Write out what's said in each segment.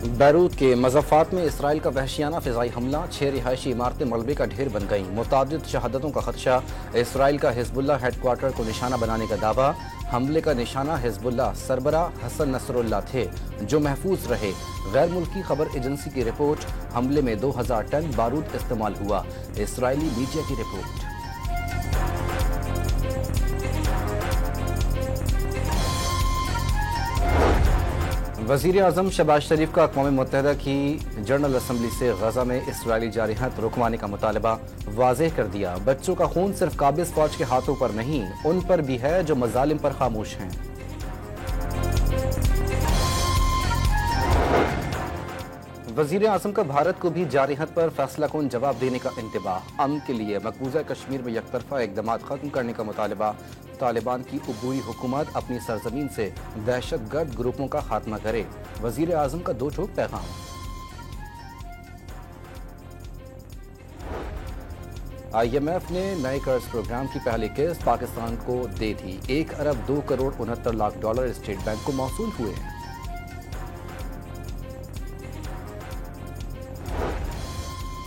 Beirut के मज़फ़ात में Israel का वहशियाना फ़िज़ाई हमला, 6 रिहायशी इमारतें मलबे का ढेर बन गईं। मुतादिद शहादतों का खदशा, इसराइल का हिज़्बुल्लाह हेडक्वार्टर को निशाना बनाने का दावा। हमले का निशाना हिज़्बुल्लाह सरबरा हसन नसरुल्लाह थे, जो महफूज रहे। गैर मुल्की खबर एजेंसी की रिपोर्ट, हमले में 2000 टन बारूद इस्तेमाल हुआ। इसराइली मीडिया की रिपोर्ट। वज़ीर आज़म शहबाज शरीफ का अक़वाम मुत्तहिदा की जनरल असम्बली से गजा में इसराइली जारहात रुकवाने का मुतालबा वाज़ेह कर दिया। बच्चों का खून सिर्फ काबिज़ फ़ौज के हाथों पर नहीं, उन पर भी है जो मज़ालिम पर खामोश हैं। वज़ीर आज़म का भारत को भी जारहात पर फैसला कौन जवाब देने का इंतबाह। अमन के लिए मकबूजा कश्मीर में यकतरफा इक़दाम ख़त्म करने का मुतालबा। तालिबान की उबूरी हुकूमत अपनी सरजमीन से दहशतगर्द ग्रुपों का खात्मा करे। वज़ीर आज़म का दो टोक पैगाम। IMF ने नए कर्ज प्रोग्राम की पहली किस्त पाकिस्तान को दे दी। 1 अरब 2 crore 69 lakh dollar state bank को मौसूल हुए हैं।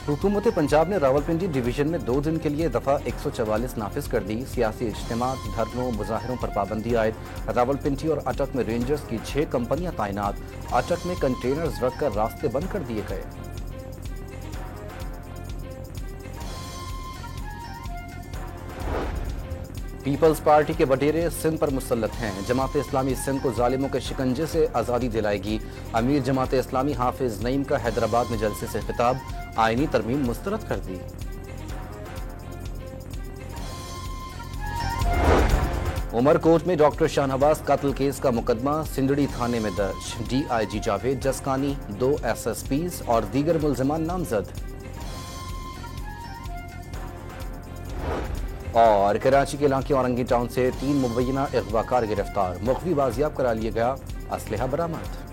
हुकूमत पंजाब ने रावलपिंडी डिवीजन में 2 दिन के लिए दफा 144 नाफिज कर दी। सियासी इज्तिमा, धरनों, मुजाहिरों पर पाबंदी आयद। रावलपिंडी और अटक में रेंजर्स की 6 कंपनियां तैनात। अटक में कंटेनर्स रखकर रास्ते बंद कर दिए गए। पीपल्स पार्टी के वडेरे सिंध पर मुसल्लत हैं। जमात इस्लामी सिंध को जालिमों के शिकंजे से आज़ादी दिलाएगी। अमीर जमात इस्लामी हाफिज नईम का हैदराबाद में जलसे से खिताब, आईनी तरमीम मुस्तरद कर दी। उमरकोट में डॉक्टर शाहनवाज कत्ल केस का मुकदमा सिंदड़ी थाने में दर्ज। DIG जावेद जसकानी, 2 SSPs और दीगर मुल्जिमान नामजद। और कराची के इलाके औरंगी टाउन से 3 मुबैना अगवाकार गिरफ्तार। मुख्फी बाजियाब करा लिया गया, असलहा बरामद।